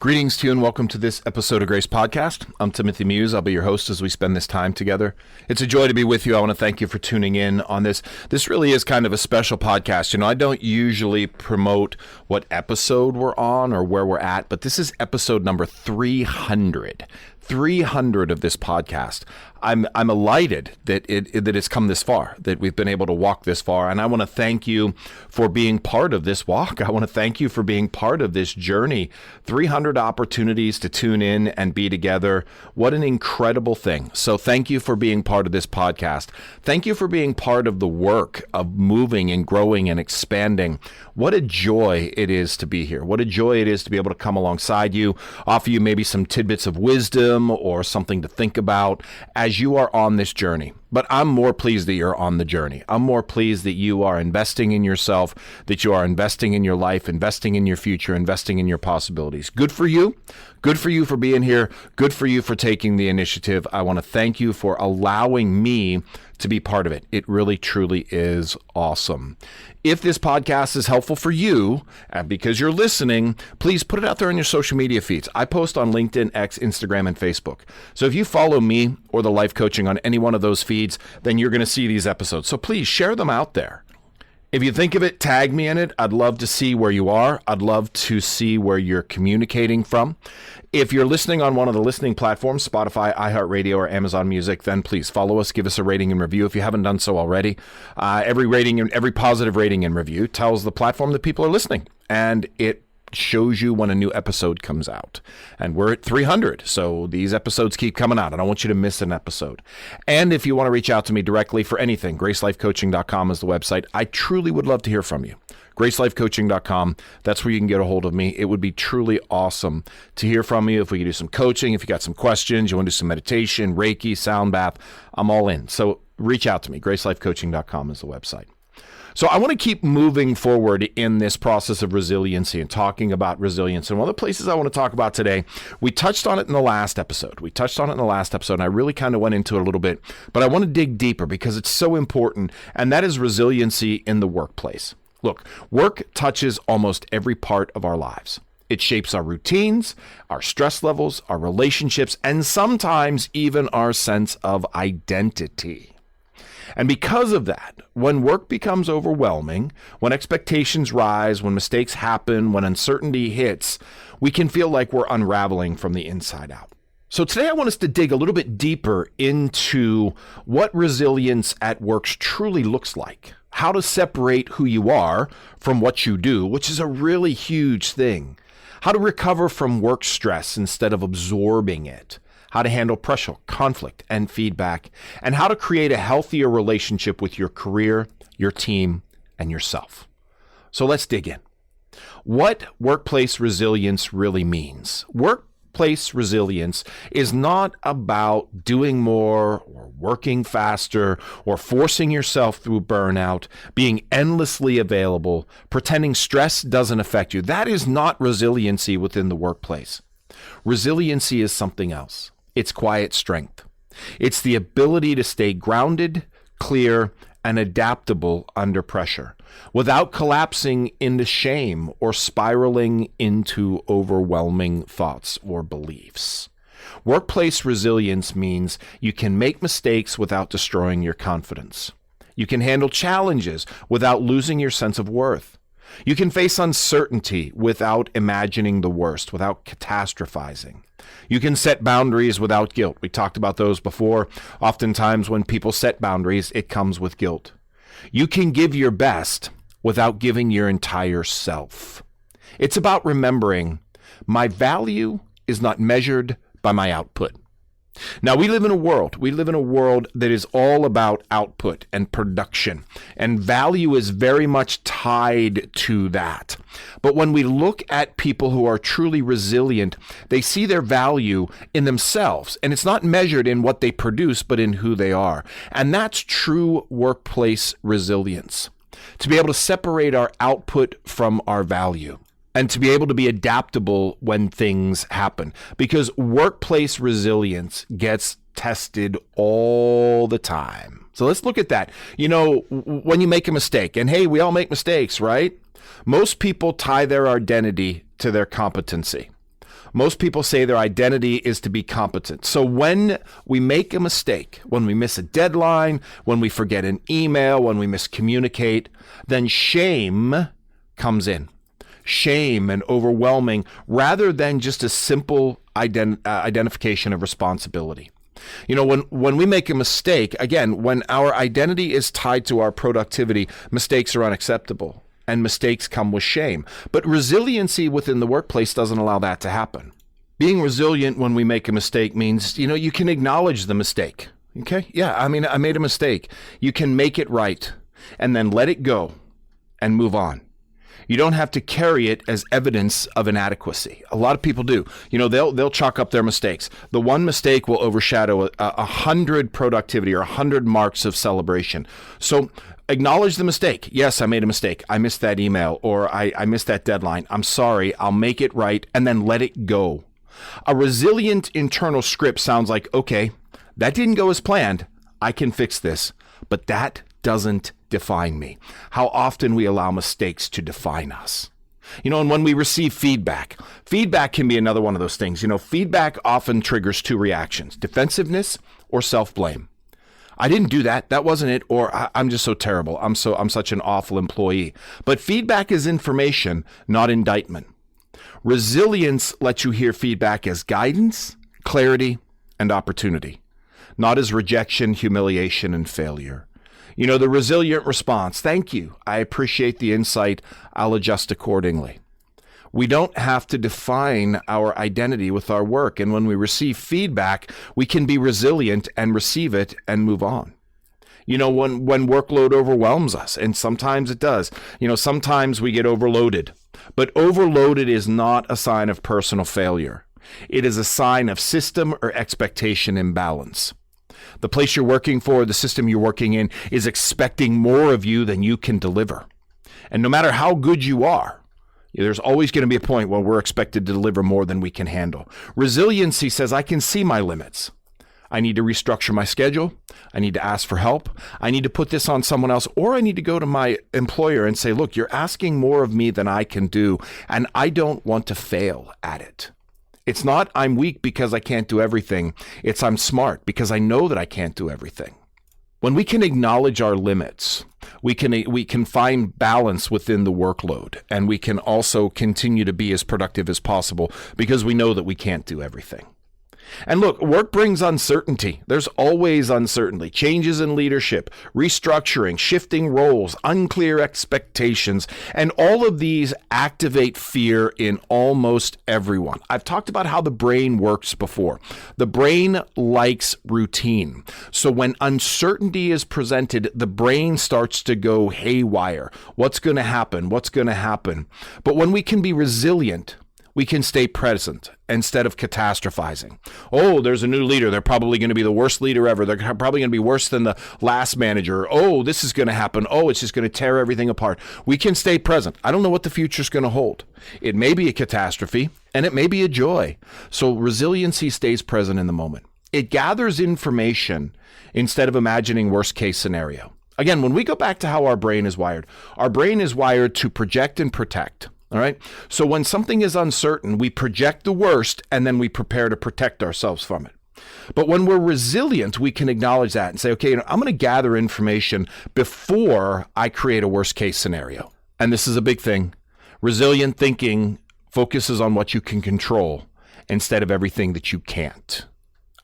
Greetings to you and welcome to this episode of Grace Podcast. I'm Timothy Muse. I'll be your host as we spend this time together. It's a joy to be with you. I want to thank you for tuning in on this. This really is kind of a special podcast. You know, I don't usually promote what episode we're on or where we're at, but this is episode number 300. 300 of this podcast. I'm elated that it's come this far, that we've been able to walk this far. And I want to thank you for being part of this walk. I want to thank you for being part of this journey. 300 opportunities to tune in and be together. What an incredible thing. So thank you for being part of this podcast. Thank you for being part of the work of moving and growing and expanding. What a joy it is to be here. What a joy it is to be able to come alongside you, offer you maybe some tidbits of wisdom or something to think about as you are on this journey. But I'm more pleased that you're on the journey. I'm more pleased that you are investing in yourself, that you are investing in your life, investing in your future, investing in your possibilities. Good for you. Good for you for being here. Good for you for taking the initiative. I want to thank you for allowing me to be part of it. It really, truly is awesome. If this podcast is helpful for you, and because you're listening, please put it out there on your social media feeds. I post on LinkedIn, X, Instagram, and Facebook. So if you follow me or the life coaching on any one of those feeds, then you're going to see these episodes. So please share them out there. If you think of it, tag me in it. I'd love to see where you are. I'd love to see where you're communicating from. If you're listening on one of the listening platforms, Spotify, iHeartRadio, or Amazon Music, then please follow us, give us a rating and review if you haven't done so already. Every positive rating and review tells the platform that people are listening, and it shows you when a new episode comes out. And we're at 300, so these episodes keep coming out. I don't want you to miss an episode. And if you want to reach out to me directly for anything, GraceLifeCoaching.com is the website. I truly would love to hear from you. GraceLifeCoaching.com, that's where you can get a hold of me. It would be truly awesome to hear from you. If we could do some coaching, if you got some questions, you want to do some meditation, Reiki, sound bath, I'm all in. So reach out to me. GraceLifeCoaching.com is the website. So I want to keep moving forward in this process of resiliency and talking about resilience. And one of the places I want to talk about today, we touched on it in the last episode. And I really kind of went into it a little bit, but I want to dig deeper because it's so important, and that is resiliency in the workplace. Look, work touches almost every part of our lives. It shapes our routines, our stress levels, our relationships, and sometimes even our sense of identity. And because of that, when work becomes overwhelming, when expectations rise, when mistakes happen, when uncertainty hits, we can feel like we're unraveling from the inside out. So today I want us to dig a little bit deeper into what resilience at work truly looks like, how to separate who you are from what you do, which is a really huge thing, how to recover from work stress instead of absorbing it, how to handle pressure, conflict, and feedback, and how to create a healthier relationship with your career, your team, and yourself. So let's dig in. What workplace resilience really means. Workplace resilience is not about doing more or working faster or forcing yourself through burnout, being endlessly available, pretending stress doesn't affect you. That is not resiliency within the workplace. Resiliency is something else. It's quiet strength. It's the ability to stay grounded, clear, and adaptable under pressure without collapsing into shame or spiraling into overwhelming thoughts or beliefs. Workplace resilience means you can make mistakes without destroying your confidence. You can handle challenges without losing your sense of worth. You can face uncertainty without imagining the worst, without catastrophizing. You can set boundaries without guilt. We talked about those before. Oftentimes when people set boundaries, it comes with guilt. You can give your best without giving your entire self. It's about remembering my value is not measured by my output. Now, we live in a world that is all about output and production, and value is very much tied to that. But when we look at people who are truly resilient, they see their value in themselves, and it's not measured in what they produce, but in who they are. And that's true workplace resilience, to be able to separate our output from our value. And to be able to be adaptable when things happen, because workplace resilience gets tested all the time. So let's look at that. You know, when you make a mistake, and hey, we all make mistakes, right? Most people tie their identity to their competency. Most people say their identity is to be competent. So when we make a mistake, when we miss a deadline, when we forget an email, when we miscommunicate, then shame comes in. Shame and overwhelming rather than just a simple identification of responsibility. You know, when we make a mistake, again, when our identity is tied to our productivity, mistakes are unacceptable. And mistakes come with shame. But resiliency within the workplace doesn't allow that to happen. Being resilient when we make a mistake means, you can acknowledge the mistake. Okay? Yeah, I made a mistake. You can make it right and then let it go and move on. You don't have to carry it as evidence of inadequacy. A lot of people do. They'll chalk up their mistakes. The one mistake will overshadow 100 productivity or 100 marks of celebration. So acknowledge the mistake. Yes, I made a mistake. I missed that email or I missed that deadline. I'm sorry. I'll make it right and then let it go. A resilient internal script sounds like, okay, that didn't go as planned. I can fix this, but that doesn't define me. How often we allow mistakes to define us. And when we receive feedback can be another one of those things. Feedback often triggers two reactions, defensiveness or self-blame. I didn't do that. That wasn't it. Or I'm just so terrible. I'm such an awful employee. But feedback is information, not indictment. Resilience lets you hear feedback as guidance, clarity, and opportunity, not as rejection, humiliation, and failure. The resilient response, thank you. I appreciate the insight. I'll adjust accordingly. We don't have to define our identity with our work. And when we receive feedback, we can be resilient and receive it and move on. When workload overwhelms us, and sometimes it does, sometimes we get overloaded. But overloaded is not a sign of personal failure. It is a sign of system or expectation imbalance. The place you're working for, the system you're working in, is expecting more of you than you can deliver. And no matter how good you are, there's always going to be a point where we're expected to deliver more than we can handle. Resiliency says, I can see my limits. I need to restructure my schedule. I need to ask for help. I need to put this on someone else, or I need to go to my employer and say, look, you're asking more of me than I can do, and I don't want to fail at it. It's not I'm weak because I can't do everything. It's I'm smart because I know that I can't do everything. When we can acknowledge our limits, we can find balance within the workload, and we can also continue to be as productive as possible because we know that we can't do everything. And look, work brings uncertainty. There's always uncertainty, changes in leadership, restructuring, shifting roles, unclear expectations, and all of these activate fear in almost everyone. I've talked about how the brain works before. The brain likes routine. So when uncertainty is presented, the brain starts to go haywire. What's going to happen? What's going to happen? But when we can be resilient, we can stay present instead of catastrophizing. Oh, there's a new leader. They're probably going to be the worst leader ever. They're probably going to be worse than the last manager. Oh, this is going to happen. Oh, it's just going to tear everything apart. We can stay present. I don't know what the future's going to hold. It may be a catastrophe and it may be a joy. So resiliency stays present in the moment. It gathers information instead of imagining worst case scenario. Again, when we go back to how our brain is wired to project and protect. All right. So when something is uncertain, we project the worst and then we prepare to protect ourselves from it. But when we're resilient, we can acknowledge that and say, okay, I'm going to gather information before I create a worst case scenario. And this is a big thing. Resilient thinking focuses on what you can control instead of everything that you can't.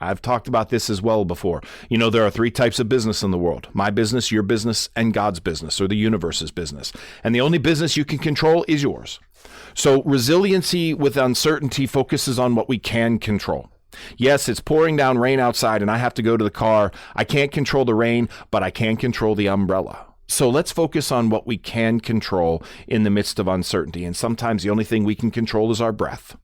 I've talked about this as well before. There are three types of business in the world: my business, your business, and God's business, or the universe's business. And the only business you can control is yours. So resiliency with uncertainty focuses on what we can control. Yes, it's pouring down rain outside and I have to go to the car. I can't control the rain, but I can control the umbrella. So let's focus on what we can control in the midst of uncertainty. And sometimes the only thing we can control is our breath.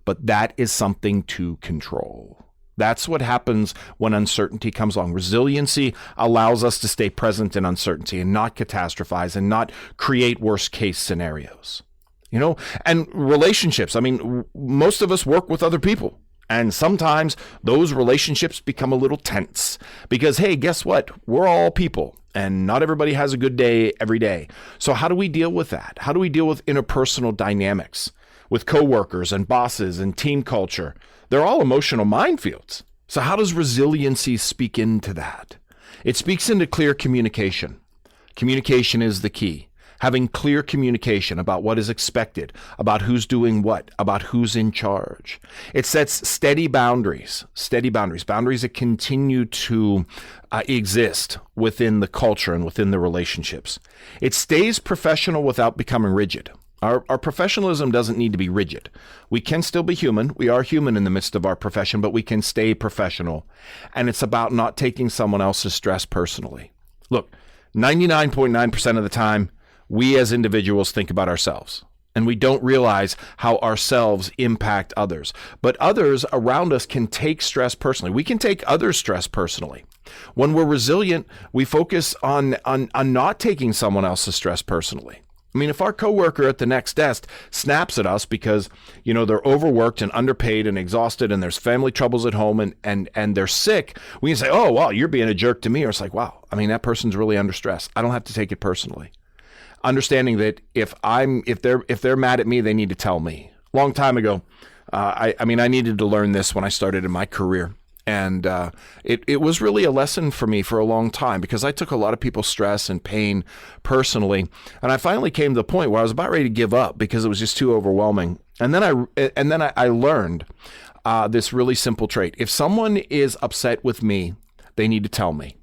But that is something to control. That's what happens when uncertainty comes along. Resiliency allows us to stay present in uncertainty and not catastrophize and not create worst case scenarios. And relationships. Most of us work with other people. And sometimes those relationships become a little tense because, hey, guess what? We're all people and not everybody has a good day every day. So how do we deal with that? How do we deal with interpersonal dynamics? with coworkers and bosses and team culture. They're all emotional minefields. So how does resiliency speak into that? It speaks into clear communication. Communication is the key. Having clear communication about what is expected, about who's doing what, about who's in charge. It sets steady boundaries that continue to exist within the culture and within the relationships. It stays professional without becoming rigid. Our professionalism doesn't need to be rigid. We can still be human. We are human in the midst of our profession, but we can stay professional. And it's about not taking someone else's stress personally. Look, 99.9% of the time, we as individuals think about ourselves, and we don't realize how ourselves impact others. But others around us can take stress personally. We can take others' stress personally. When we're resilient, we focus on not taking someone else's stress personally. I mean, if our coworker at the next desk snaps at us because, they're overworked and underpaid and exhausted and there's family troubles at home and they're sick, we can say, oh, well, you're being a jerk to me. Or it's like, wow, that person's really under stress. I don't have to take it personally. Understanding that if they're mad at me, they need to tell me. Long time ago, I needed to learn this when I started in my career. And it was really a lesson for me for a long time because I took a lot of people's stress and pain personally. And I finally came to the point where I was about ready to give up because it was just too overwhelming. And then I learned this really simple trait. If someone is upset with me, they need to tell me.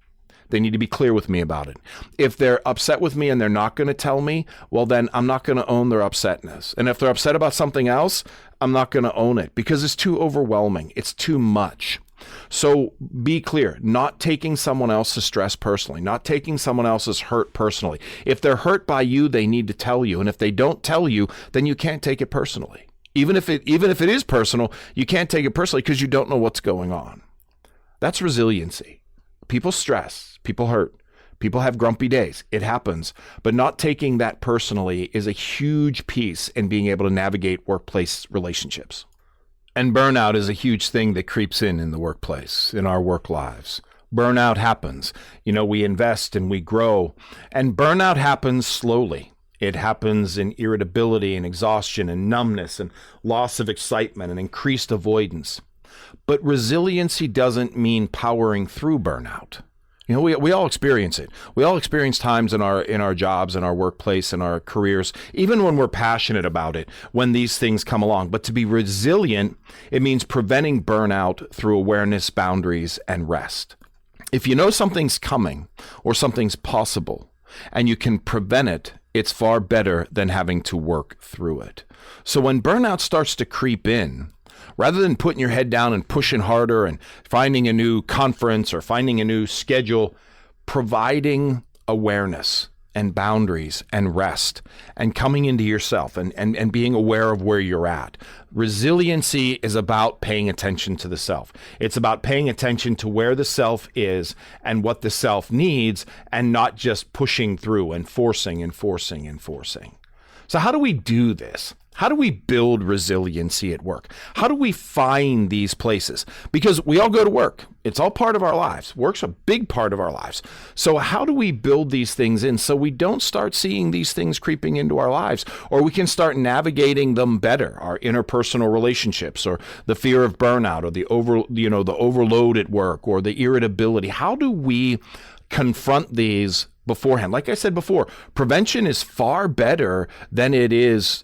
They need to be clear with me about it. If they're upset with me and they're not going to tell me, well, then I'm not going to own their upsetness. And if they're upset about something else, I'm not going to own it because it's too overwhelming. It's too much. So be clear, not taking someone else's stress personally, not taking someone else's hurt personally. If they're hurt by you, they need to tell you. And if they don't tell you, then you can't take it personally. Even if it is personal, you can't take it personally because you don't know what's going on. That's resiliency. People stress, people hurt, people have grumpy days. It happens. But not taking that personally is a huge piece in being able to navigate workplace relationships. And burnout is a huge thing that creeps in the workplace, in our work lives. Burnout happens. We invest and we grow. And burnout happens slowly. It happens in irritability and exhaustion and numbness and loss of excitement and increased avoidance. But resiliency doesn't mean powering through burnout. We all experience it. We all experience times in our jobs, in our workplace, in our careers, even when we're passionate about it, when these things come along. But to be resilient, it means preventing burnout through awareness, boundaries, and rest. If you know something's coming or something's possible and you can prevent it, it's far better than having to work through it. So when burnout starts to creep in, rather than putting your head down and pushing harder and finding a new conference or finding a new schedule, providing awareness and boundaries and rest and coming into yourself and being aware of where you're at. Resiliency is about paying attention to the self. It's about paying attention to where the self is and what the self needs and not just pushing through and forcing and forcing and forcing. So how do we do this? How do we build resiliency at work? How do we find these places? Because we all go to work. It's all part of our lives. Work's a big part of our lives. So how do we build these things in so we don't start seeing these things creeping into our lives, or we can start navigating them better, our interpersonal relationships, or the fear of burnout, or the overload at work, or the irritability? How do we confront these beforehand? Like I said before, prevention is far better than it is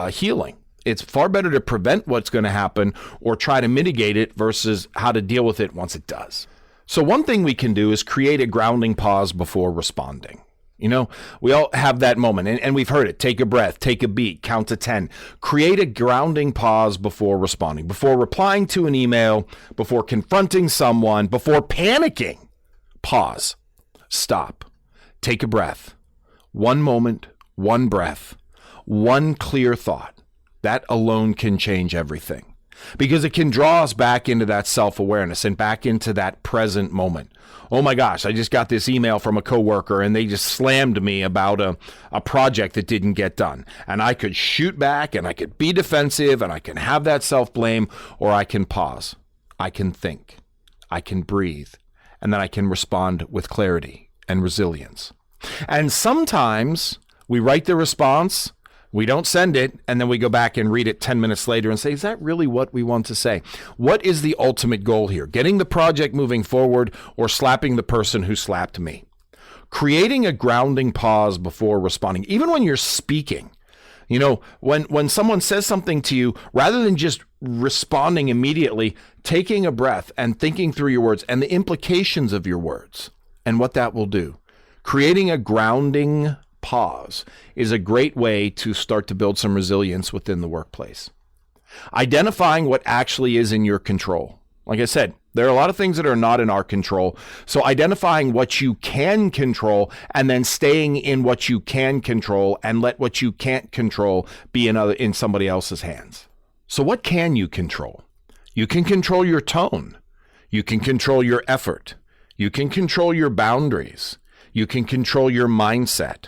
healing. It's far better to prevent what's going to happen or try to mitigate it versus how to deal with it once it does. So one thing we can do is create a grounding pause before responding. We all have that moment, and we've heard it. Take a breath, take a beat, count to 10. Create a grounding pause before responding, before replying to an email, before confronting someone, before panicking. Pause. Stop. Take a breath. One moment, one breath, one clear thought. That alone can change everything because it can draw us back into that self-awareness and back into that present moment. Oh my gosh, I just got this email from a coworker and they just slammed me about a project that didn't get done. And I could shoot back and I could be defensive and I can have that self-blame, or I can pause. I can think. I can breathe. And then I can respond with clarity and resilience. And sometimes we write the response We don't send it, and then we go back and read it 10 minutes later and say, is that really what we want to say? What is the ultimate goal here? Getting the project moving forward or slapping the person who slapped me? Creating a grounding pause before responding, even when you're speaking. You know, when someone says something to you, rather than just responding immediately, taking a breath and thinking through your words and the implications of your words and what that will do. Creating a grounding pause is a great way to start to build some resilience within the workplace. Identifying what actually is in your control. Like I said, there are a lot of things that are not in our control. So identifying what you can control and then staying in what you can control and let what you can't control be in somebody else's hands. So what can you control? You can control your tone. You can control your effort. You can control your boundaries. You can control your mindset.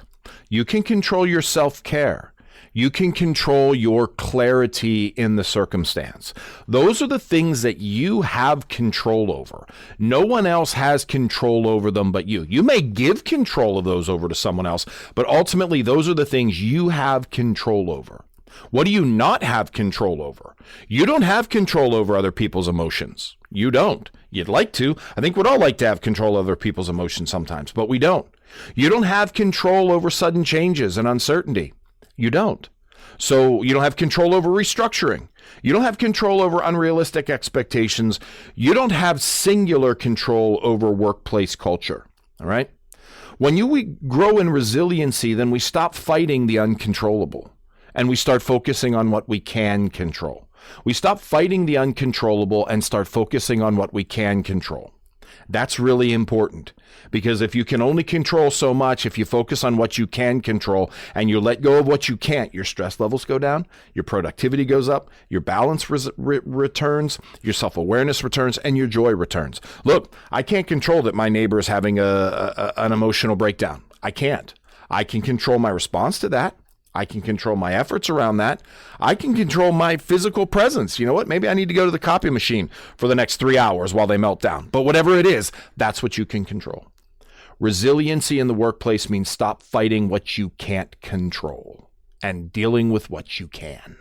You can control your self-care. You can control your clarity in the circumstance. Those are the things that you have control over. No one else has control over them but you. You may give control of those over to someone else, but ultimately those are the things you have control over. What do you not have control over? You don't have control over other people's emotions. You don't. You'd like to. I think we'd all like to have control over people's emotions sometimes, but we don't. You don't have control over sudden changes and uncertainty. You don't. So you don't have control over restructuring. You don't have control over unrealistic expectations. You don't have singular control over workplace culture. All right? When we grow in resiliency, then we stop fighting the uncontrollable and we start focusing on what we can control. We stop fighting the uncontrollable and start focusing on what we can control. That's really important because if you can only control so much, if you focus on what you can control and you let go of what you can't, your stress levels go down, your productivity goes up, your balance returns, your self-awareness returns, and your joy returns. Look, I can't control that my neighbor is having an emotional breakdown. I can't. I can control my response to that. I can control my efforts around that. I can control my physical presence. You know what? Maybe I need to go to the copy machine for the next 3 hours while they melt down. But whatever it is, that's what you can control. Resiliency in the workplace means stop fighting what you can't control and dealing with what you can.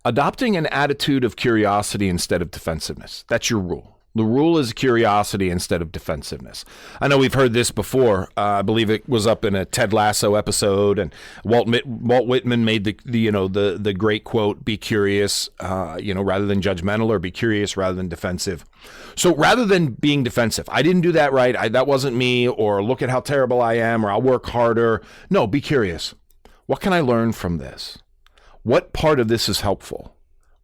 Adopting an attitude of curiosity instead of defensiveness. That's your rule. The rule is curiosity instead of defensiveness. I know we've heard this before. I believe it was up in a Ted Lasso episode, and Walt Whitman made the great quote: "Be curious, rather than judgmental, or be curious rather than defensive." So rather than being defensive, I didn't do that right. That wasn't me, or look at how terrible I am, or I'll work harder. No, be curious. What can I learn from this? What part of this is helpful?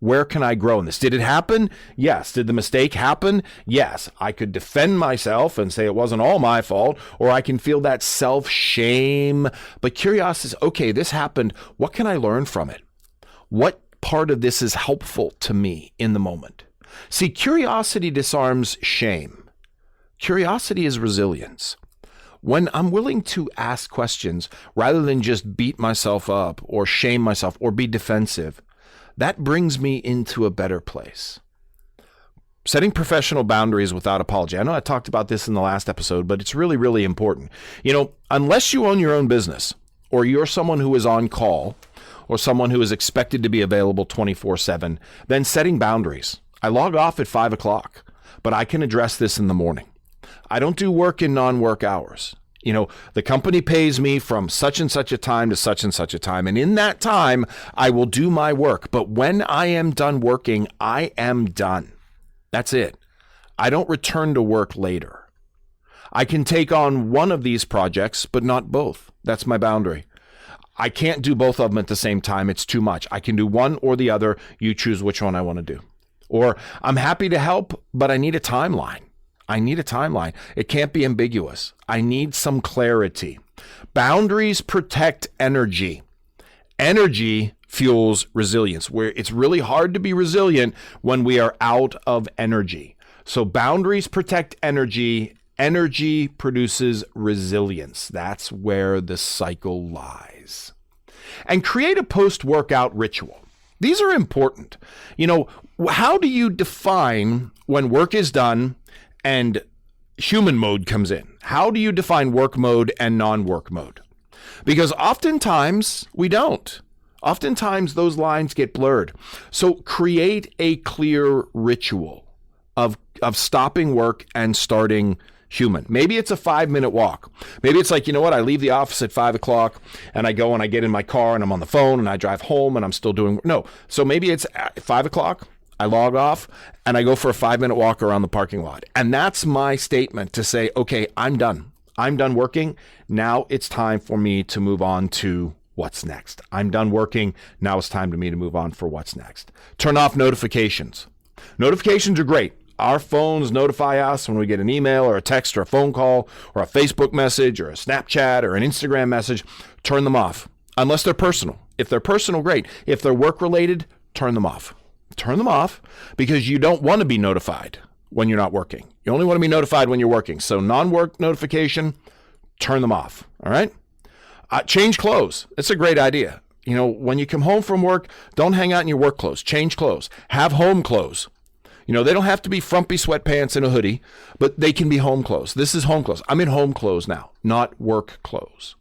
Where can I grow in this? Did it happen? Yes. Did the mistake happen? Yes. I could defend myself and say it wasn't all my fault, or I can feel that self-shame. But curiosity is, okay, this happened. What can I learn from it? What part of this is helpful to me in the moment? See, curiosity disarms shame. Curiosity is resilience. When I'm willing to ask questions rather than just beat myself up or shame myself or be defensive, that brings me into a better place. Setting professional boundaries without apology. I know I talked about this in the last episode, but it's really, really important. You know, unless you own your own business or you're someone who is on call or someone who is expected to be available 24/7, then setting boundaries. I log off at 5 o'clock, but I can address this in the morning. I don't do work in non-work hours. You know, the company pays me from such and such a time to such and such a time. And in that time, I will do my work. But when I am done working, I am done. That's it. I don't return to work later. I can take on one of these projects, but not both. That's my boundary. I can't do both of them at the same time. It's too much. I can do one or the other. You choose which one I want to do. Or I'm happy to help, but I need a timeline. It can't be ambiguous. I need some clarity. Boundaries protect energy. Energy fuels resilience, where it's really hard to be resilient when we are out of energy. So boundaries protect energy. Energy produces resilience. That's where the cycle lies. And create a post-workout ritual. These are important. You know, how do you define when work is done and human mode comes in? How do you define work mode and non-work mode? Because oftentimes we don't. Oftentimes those lines get blurred. So create a clear ritual of stopping work and starting human. Maybe it's a 5-minute walk. Maybe it's like, you know what? I leave the office at 5 o'clock and I go and I get in my car and I'm on the phone and I drive home and I'm still doing, no. So maybe it's at 5 o'clock. I log off and I go for a 5-minute walk around the parking lot. And that's my statement to say, okay, I'm done. I'm done working. Now it's time for me to move on to what's next. I'm done working. Now it's time for me to move on for what's next. Turn off notifications. Notifications are great. Our phones notify us when we get an email or a text or a phone call or a Facebook message or a Snapchat or an Instagram message. Turn them off unless they're personal. If they're personal, great. If they're work related, turn them off. Turn them off because you don't want to be notified when you're not working. You only want to be notified when you're working. So non-work notification, turn them off. All right. Change clothes. It's a great idea. You know, when you come home from work, don't hang out in your work clothes. Change clothes. Have home clothes. You know, they don't have to be frumpy sweatpants and a hoodie, but they can be home clothes. This is home clothes. I'm in home clothes now, not work clothes.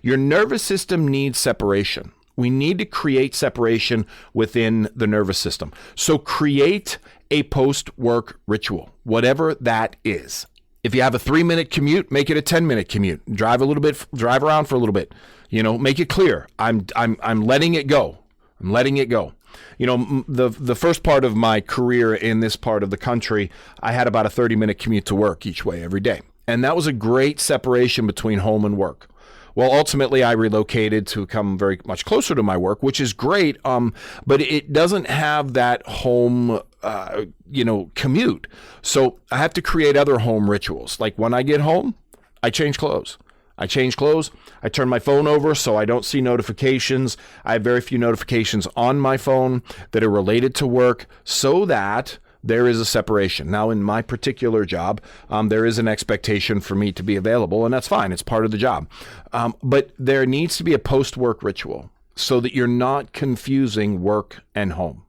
Your nervous system needs separation. We need to create separation within the nervous system. So create a post-work ritual, whatever that is. If you have a 3-minute commute, make it a 10-minute commute. Drive around for a little bit. You know, make it clear. I'm letting it go. I'm letting it go. You know, the first part of my career in this part of the country, I had about a 30-minute commute to work each way every day. And that was a great separation between home and work. Well, ultimately, I relocated to come very much closer to my work, which is great, but it doesn't have that home, commute. So I have to create other home rituals. Like when I get home, I change clothes. I turn my phone over so I don't see notifications. I have very few notifications on my phone that are related to work so that there is a separation. Now, in my particular job, there is an expectation for me to be available, and that's fine. It's part of the job. But there needs to be a post-work ritual so that you're not confusing work and home.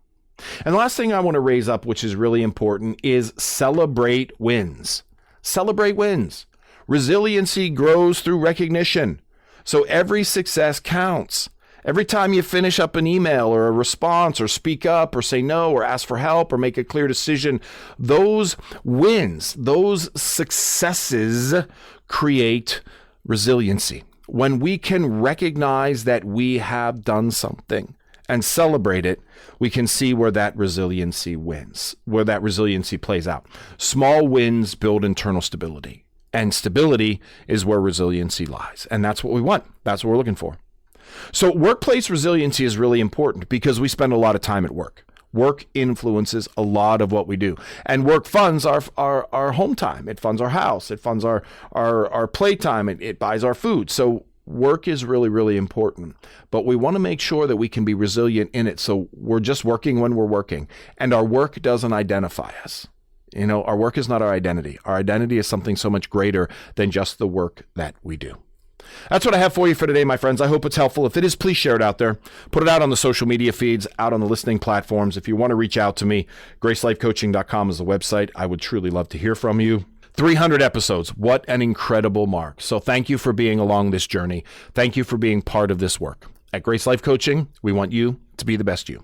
And the last thing I want to raise up, which is really important, is celebrate wins. Celebrate wins. Resiliency grows through recognition. So every success counts. Every time you finish up an email or a response or speak up or say no or ask for help or make a clear decision, those wins, those successes create resiliency. When we can recognize that we have done something and celebrate it, we can see where that resiliency wins, where that resiliency plays out. Small wins build internal stability. And stability is where resiliency lies. And that's what we want. That's what we're looking for. So workplace resiliency is really important because we spend a lot of time at work. Work influences a lot of what we do. And work funds our home time. It funds our house. It funds our playtime. It buys our food. So work is really, really important. But we want to make sure that we can be resilient in it. So we're just working when we're working. And our work doesn't identify us. You know, our work is not our identity. Our identity is something so much greater than just the work that we do. That's what I have for you for today, my friends. I hope it's helpful. If it is, please share it out there. Put it out on the social media feeds, out on the listening platforms. If you want to reach out to me, gracelifecoaching.com is the website. I would truly love to hear from you. 300 episodes. What an incredible mark. So thank you for being along this journey. Thank you for being part of this work. At Grace Life Coaching, we want you to be the best you.